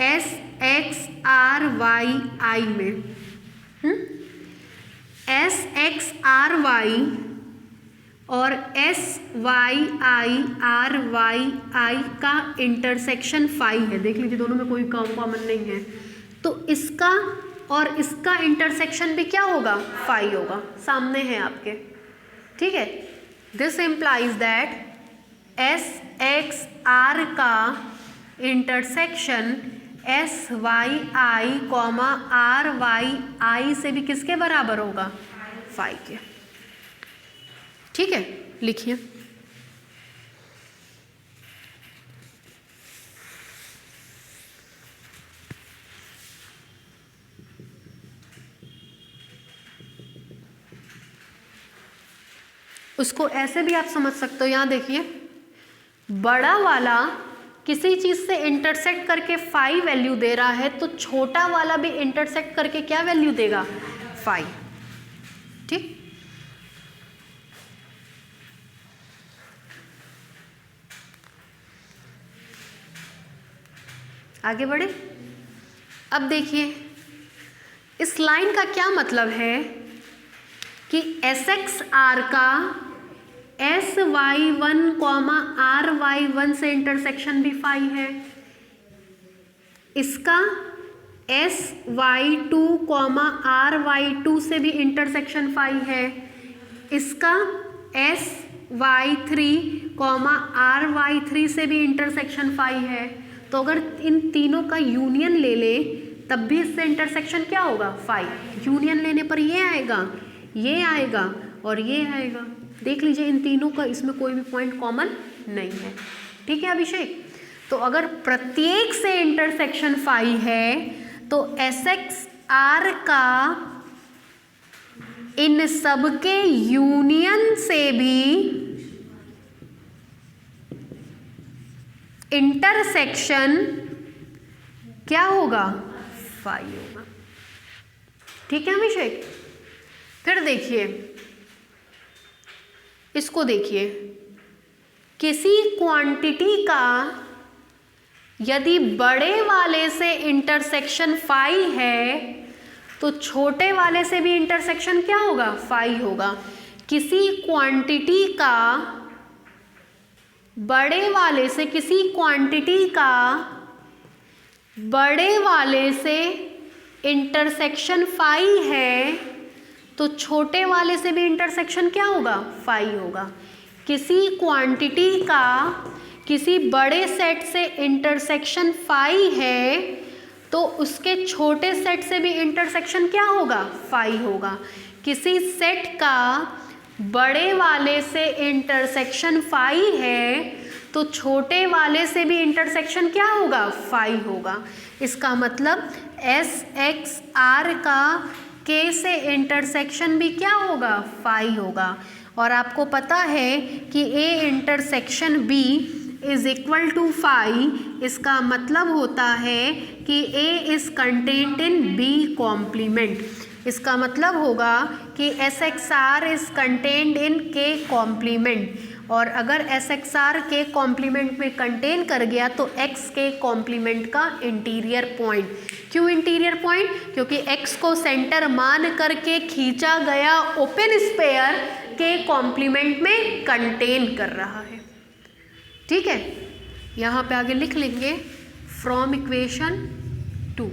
S X R Y I में। एस एक्स आर वाई और S Y I R Y I का इंटरसेक्शन फाई है। देख लीजिए दोनों में कोई कॉमन नहीं है, तो इसका और इसका इंटरसेक्शन भी क्या होगा, फाई होगा, सामने है आपके। ठीक है, this implies that S X R का intersection S Y I comma R Y I से भी किसके बराबर होगा, फाई के। ठीक है, लिखिए उसको ऐसे भी आप समझ सकते हो। यहाँ देखिए बड़ा वाला किसी चीज से इंटरसेक्ट करके फाई वैल्यू दे रहा है, तो छोटा वाला भी इंटरसेक्ट करके क्या वैल्यू देगा, फाई। ठीक, आगे बढ़े। अब देखिए इस लाइन का क्या मतलब है कि एस एक्स आर का S Y one comma R Y one से इंटरसेक्शन भी फाई है, इसका S Y two comma R Y two से भी इंटरसेक्शन फाई है, इसका S Y three comma R Y three से भी इंटरसेक्शन फाई है। तो अगर इन तीनों का यूनियन ले ले तब भी इससे इंटरसेक्शन क्या होगा, फाई। यूनियन लेने पर ये आएगा, ये आएगा और ये आएगा। देख लीजिए इन तीनों का इसमें कोई भी पॉइंट कॉमन नहीं है। ठीक है अभिषेक, तो अगर प्रत्येक से इंटरसेक्शन फाई है तो एस एक्स आर का इन सबके यूनियन से भी इंटरसेक्शन क्या होगा, फाई होगा। ठीक है अभिषेक, फिर देखिए इसको देखिए, किसी क्वांटिटी का यदि बड़े वाले से इंटरसेक्शन फाई है तो छोटे वाले से भी इंटरसेक्शन क्या होगा, फाई होगा। किसी क्वांटिटी का बड़े वाले से, किसी क्वांटिटी का बड़े वाले से इंटरसेक्शन फाई है तो छोटे वाले से भी इंटरसेक्शन क्या होगा, फाई होगा। किसी क्वांटिटी का किसी बड़े सेट से इंटरसेक्शन फाई है तो उसके छोटे सेट से भी इंटरसेक्शन क्या होगा, फाई होगा। किसी सेट का बड़े वाले से इंटरसेक्शन फाई है तो छोटे वाले से भी इंटरसेक्शन क्या होगा, फाई होगा। इसका मतलब एस एक्स आर का के से इंटरसेक्शन भी क्या होगा, फाई होगा। और आपको पता है कि A intersection B is equal to phi, इसका मतलब होता है कि A is contained in B complement. इसका मतलब होगा कि S X R is contained in K complement, और अगर S X R K complement में कंटेन कर गया तो एक्स के कॉम्प्लीमेंट का इंटीरियर पॉइंट। क्यों इंटीरियर पॉइंट, क्योंकि एक्स को सेंटर मान करके खींचा गया ओपन स्पेयर के कॉम्प्लीमेंट में कंटेन कर रहा है। ठीक है, यहाँ पे आगे लिख लेंगे फ्रॉम इक्वेशन 2।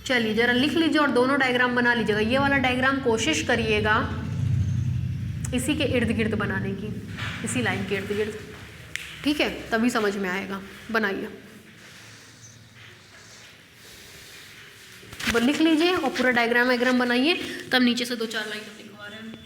चलिए जरा लिख लीजिए और दोनों डायग्राम बना लीजिएगा। ये वाला डायग्राम कोशिश करिएगा इसी के इर्द गिर्द बनाने की, इसी लाइन के इर्द गिर्द। ठीक है, तभी समझ में आएगा। बनाइए, लिख लीजिए और पूरा डायग्राम बनाइए, तब नीचे से 2-4 लाइन लिखवा रहे हैं।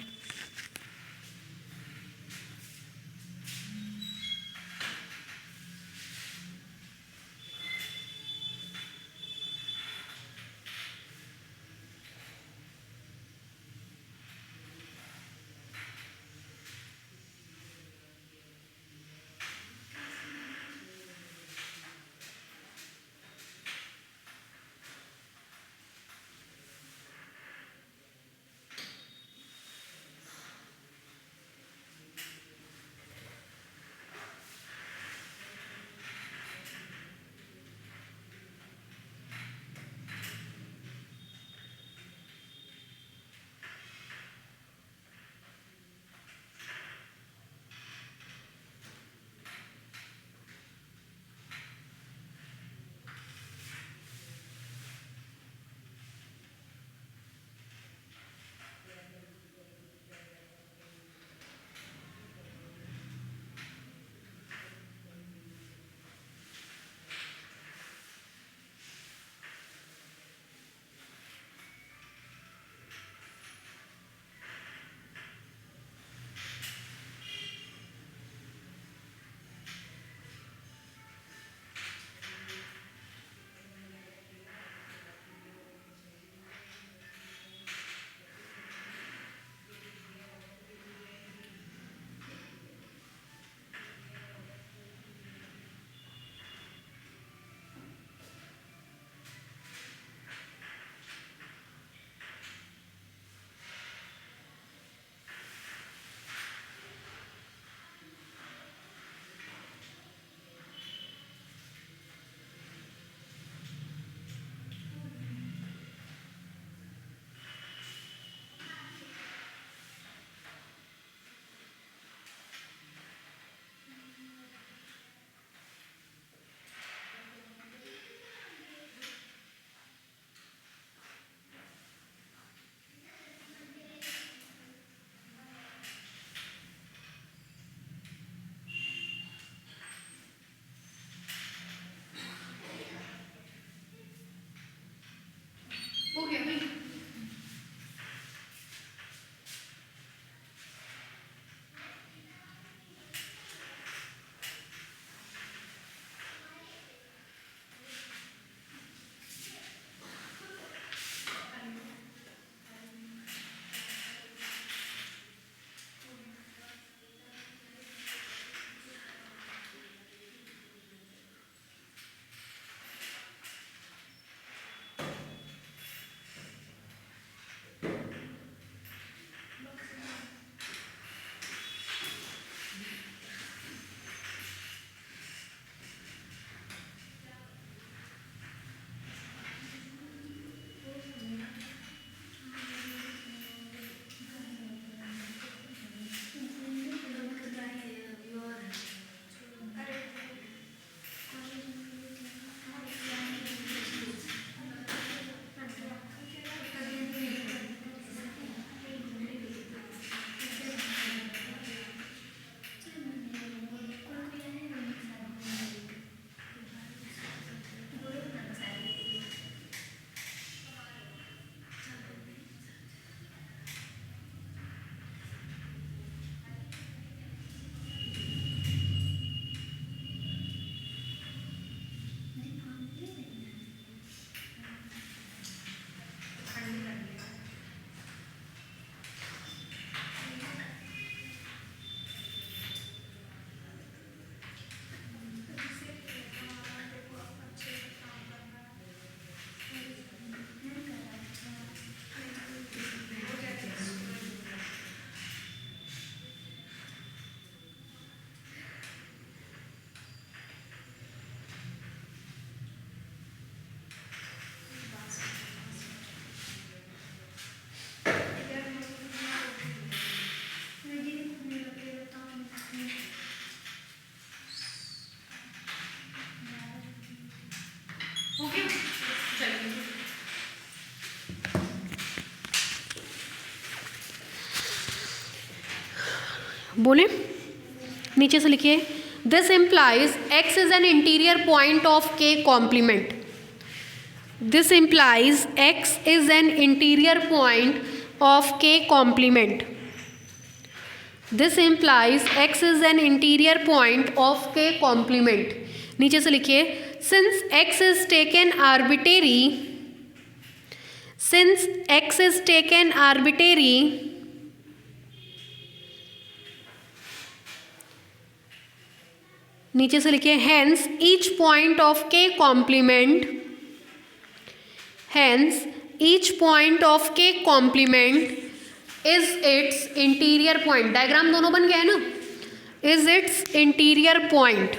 बोले, नीचे से लिखिए, this implies X is an interior point of K complement. This implies X is an interior point of K complement. This implies X is an interior point of K complement. नीचे से लिखिए, since X is taken arbitrary, since X is taken arbitrary, नीचे से लिखिए, hence each point of K complement, hence each point of K complement is its interior point. Diagram दोनों बन गया है ना, is its interior point,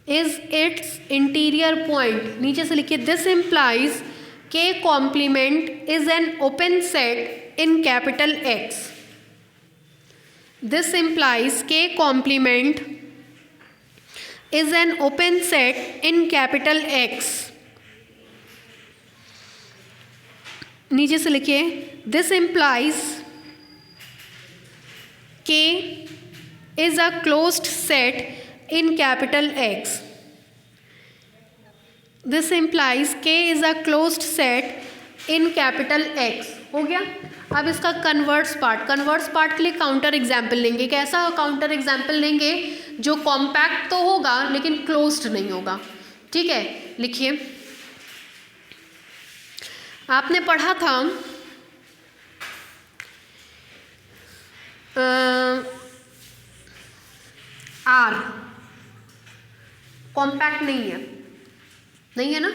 is its interior point. नीचे से लिखिए, this implies K complement is an open set in capital X. This implies K complement is an open set in capital X। नीचे से लिखिए, this implies K is a closed set in capital X। This implies K is a closed set in capital X। हो गया। अब इसका converse part के लिए counter example लेंगे। कैसा काउंटर एग्जाम्पल लेंगे? जो कॉम्पैक्ट तो होगा लेकिन क्लोज्ड नहीं होगा। ठीक है, लिखिए, आपने पढ़ा था आर कॉम्पैक्ट नहीं है ना,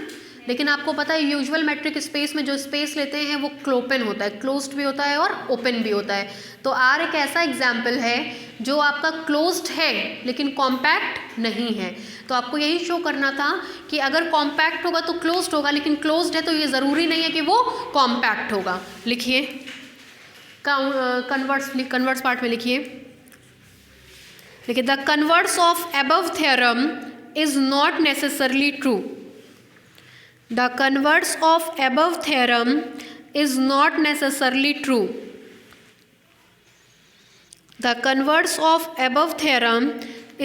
लेकिन आपको पता है यूजुअल मैट्रिक स्पेस में जो स्पेस लेते हैं वो क्लोपेन होता है, क्लोज्ड भी होता है और ओपन भी होता है। तो आर एक ऐसा एग्जाम्पल है जो आपका क्लोज्ड है लेकिन कॉम्पैक्ट नहीं है। तो आपको यही शो करना था कि अगर कॉम्पैक्ट होगा तो क्लोज्ड होगा, लेकिन क्लोज्ड है तो ये ज़रूरी नहीं है कि वो कॉम्पैक्ट होगा। लिखिए, कन्वर्स पार्ट में लिखिए, the converse of above theorem is not necessarily true. The converse of above theorem is not necessarily true। The converse of above theorem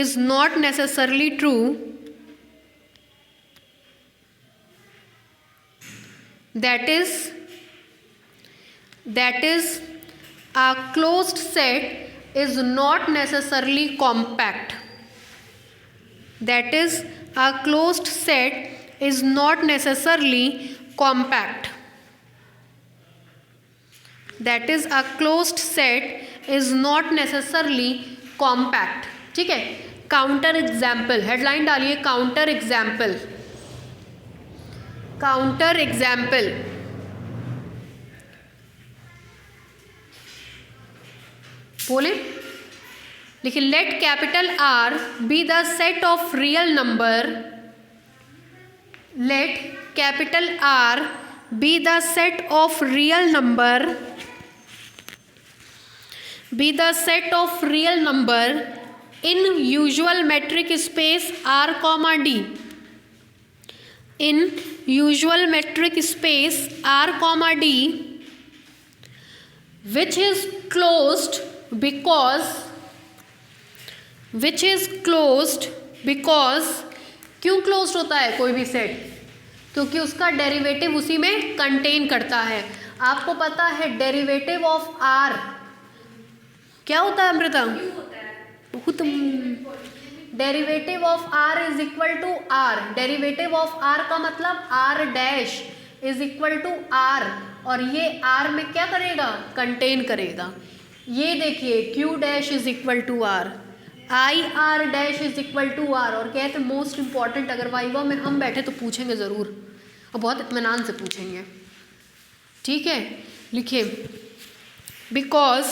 is not necessarily true। That is a closed set is not necessarily compact। That is a closed set is not necessarily compact। That is a closed set is not necessarily compact। ठीक है, counter example, headline डालिए, counter example, counter example. बोले, लिखिए, let capital R be the set of real number. Let capital R be the set of real number, be the set of real number in usual metric space R comma D, in usual metric space R comma D, which is closed because क्यों closed होता है कोई भी set? क्योंकि उसका derivative उसी में contain करता है। आपको पता है डेरिवेटिव ऑफ आर क्या होता है Amrita? Derivative of R is equal to R. Derivative of R का मतलब R dash is equal to R, और ये आर में क्या करेगा? कंटेन करेगा। ये देखिए, Q dash is equal to R, I R dash is equal to R. और कहते हैं मोस्ट इंपॉर्टेंट, अगर वाइवा में हम बैठे तो पूछेंगे ज़रूर और बहुत इत्मीनान से पूछेंगे। ठीक है, लिखिए, because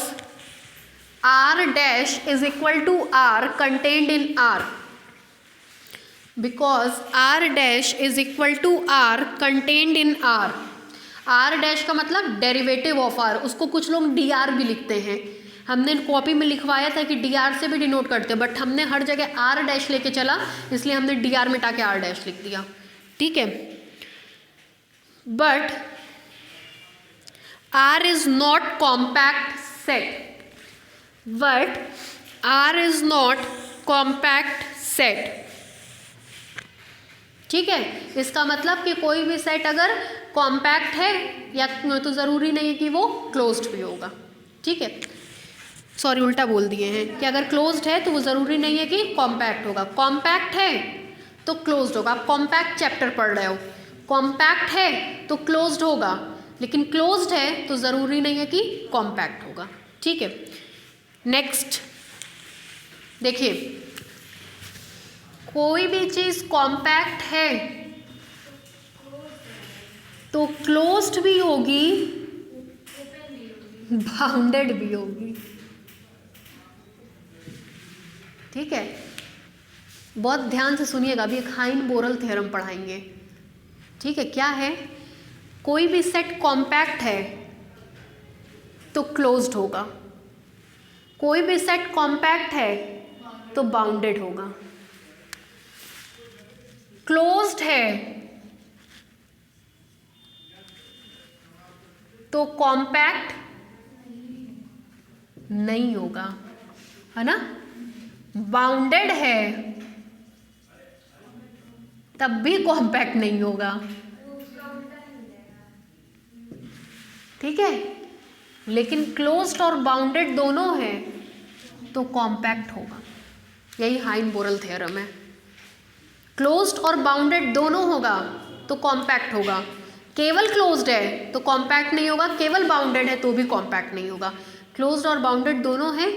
R dash is equal to R contained in R. Because R dash is equal to R contained in R. R dash का मतलब डेरिवेटिव ऑफ आर, उसको कुछ लोग डी आर भी लिखते हैं। हमने कॉपी में लिखवाया था कि डी आर से भी डिनोट करते हैं, बट हमने हर जगह आर डैश लेके चला, इसलिए हमने डी आर मिटा के आर डैश लिख दिया। ठीक है, but R is not compact set, but R is not compact set. ठीक है, इसका मतलब कि कोई भी सेट अगर कॉम्पैक्ट है या तो ज़रूरी नहीं है कि वो क्लोज्ड भी होगा. ठीक है, सॉरी उल्टा बोल दिए हैं कि अगर क्लोज्ड है तो वो ज़रूरी नहीं है कि कॉम्पैक्ट होगा. कॉम्पैक्ट है तो क्लोज्ड होगा. आप कॉम्पैक्ट चैप्टर पढ़ रहे हो, कॉम्पैक्ट है तो क्लोज्ड होगा, लेकिन क्लोज्ड है तो ज़रूरी नहीं है कि कॉम्पैक्ट होगा. ठीक है, नेक्स्ट देखिए, कोई भी चीज़ कॉम्पैक्ट है तो क्लोज्ड भी होगी, बाउंडेड भी होगी. ठीक है, बहुत ध्यान से सुनिएगा, अभी एक हाइन-बोरल थ्योरम पढ़ाएंगे. ठीक है, क्या है, कोई भी सेट कॉम्पैक्ट है तो क्लोज्ड होगा, कोई भी सेट कॉम्पैक्ट है तो बाउंडेड होगा. क्लोज्ड है तो कॉम्पैक्ट नहीं होगा, है ना. बाउंडेड है तब भी कॉम्पैक्ट नहीं होगा. ठीक है, लेकिन क्लोज्ड और बाउंडेड दोनों है तो कॉम्पैक्ट होगा. यही हाइन-बोरल थ्योरम है. क्लोज्ड और बाउंडेड दोनों होगा तो कॉम्पैक्ट होगा. केवल क्लोज्ड है तो कॉम्पैक्ट नहीं होगा, केवल बाउंडेड है तो भी कॉम्पैक्ट नहीं होगा. क्लोज्ड और बाउंडेड दोनों हैं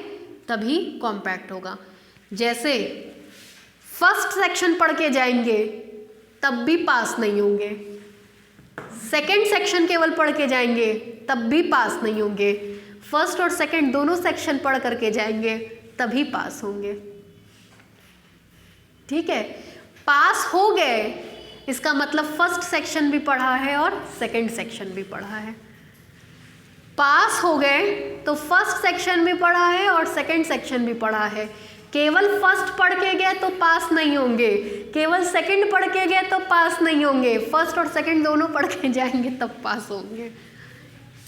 तभी कॉम्पैक्ट होगा. जैसे फर्स्ट सेक्शन पढ़ के जाएंगे तब भी पास नहीं होंगे, सेकंड सेक्शन केवल पढ़ के जाएंगे तब भी पास नहीं होंगे, फर्स्ट और सेकंड दोनों सेक्शन पढ़ करके जाएंगे तभी पास होंगे. ठीक है, पास हो गए इसका मतलब फर्स्ट सेक्शन भी पढ़ा है और सेकंड सेक्शन भी पढ़ा है. पास हो गए तो फर्स्ट सेक्शन भी पढ़ा है और सेकंड सेक्शन भी पढ़ा है. केवल फर्स्ट पढ़ के गए तो पास नहीं होंगे, केवल सेकंड पढ़ के गए तो पास नहीं होंगे, फर्स्ट और सेकंड दोनों पढ़ के जाएंगे तब पास होंगे.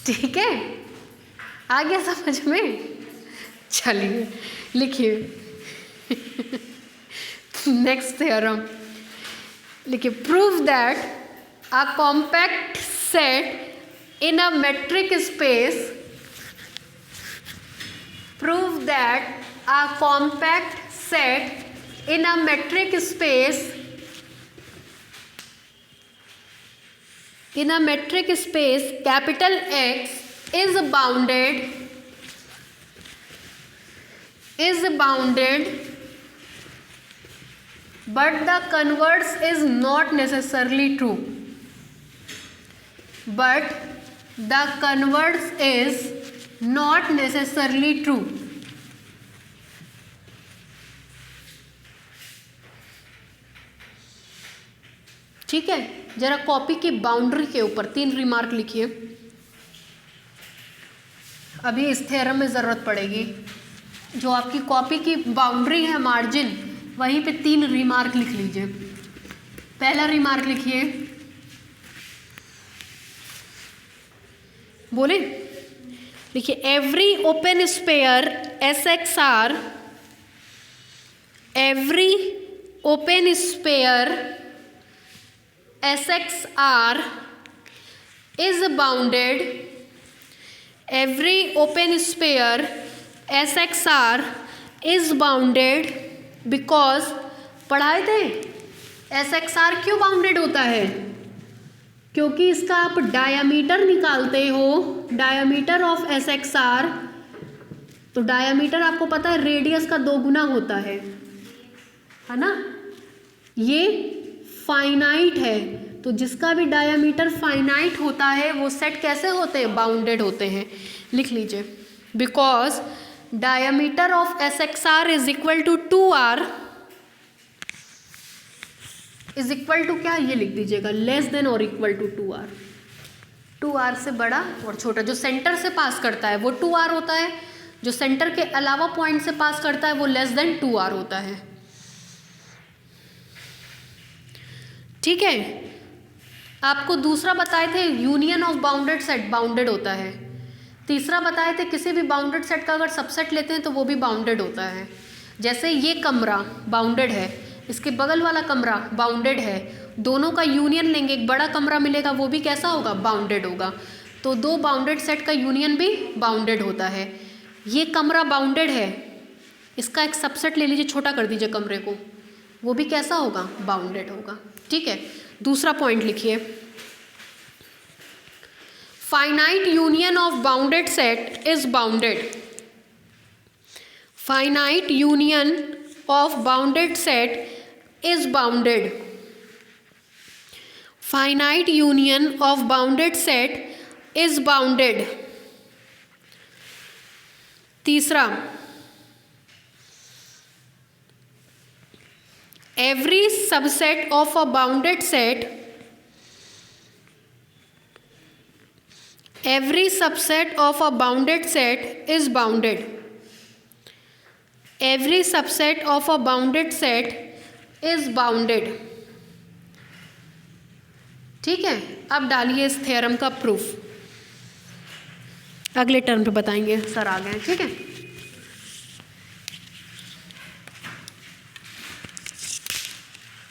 ठीक है, आ गया समझ में. चलिए लिखिए नेक्स्ट थ्योरम लिखिए. Prove that a compact set in a metric space, prove that a compact set in a metric space, in a metric space capital X is bounded but the converse is not necessarily true, but the converse is not necessarily true. ठीक है, जरा copy की boundary के ऊपर 3 remark लिखिए. अभी इस theorem में ज़रूरत पड़ेगी. जो आपकी कॉपी की बाउंड्री है, मार्जिन, वहीं पे 3 रिमार्क लिख लीजिए. पहला रिमार्क लिखिए, बोले देखिए, every open spare SXR, every open spare SXR is bounded, every open sphere SXR is bounded because, पढ़ाए थे SXR क्यों बाउंडेड होता है, क्योंकि इसका आप डायामीटर निकालते हो, डायामीटर ऑफ SXR, तो डायामीटर आपको पता है रेडियस का 2 गुना होता है ना. ये फाइनाइट है, तो जिसका भी डायामीटर फाइनाइट होता है वो सेट कैसे होते हैं, बाउंडेड होते हैं. लिख लीजिए, because diameter of SXR is equal to 2R, is equal to क्या, ये लिख दीजिएगा, लेस देन और इक्वल टू 2R. 2R से बड़ा और छोटा. जो सेंटर से पास करता है वो 2R होता है, जो सेंटर के अलावा पॉइंट से पास करता है वो लेस देन 2R होता है. ठीक है, आपको दूसरा बताए थे union of bounded set bounded होता है। तीसरा बताए थे किसी भी बाउंडेड सेट का अगर सबसेट लेते हैं तो वो भी बाउंडेड होता है। जैसे ये कमरा बाउंडेड है, इसके बगल वाला कमरा बाउंडेड है, दोनों का यूनियन लेंगे एक बड़ा कमरा मिलेगा, वो भी कैसा होगा, बाउंडेड होगा। तो दो बाउंडेड सेट का यूनियन भी बाउंडेड होता है। ये कमरा बाउंडेड है, इसका एक सबसेट ले लीजिए, छोटा कर दीजिए कमरे को, वो भी कैसा होगा, बाउंडेड होगा। ठीक है, दूसरा पॉइंट लिखिए, finite union of bounded set is bounded. Finite union of bounded set is bounded. Finite union of bounded set is bounded. तीसरा, every subset of a bounded set, every subset of a bounded set is bounded. Every subset of a bounded set is bounded. ठीक है, अब डालिए इस theorem का proof, अगले term पे बताएंगे, सर आ गए। ठीक है।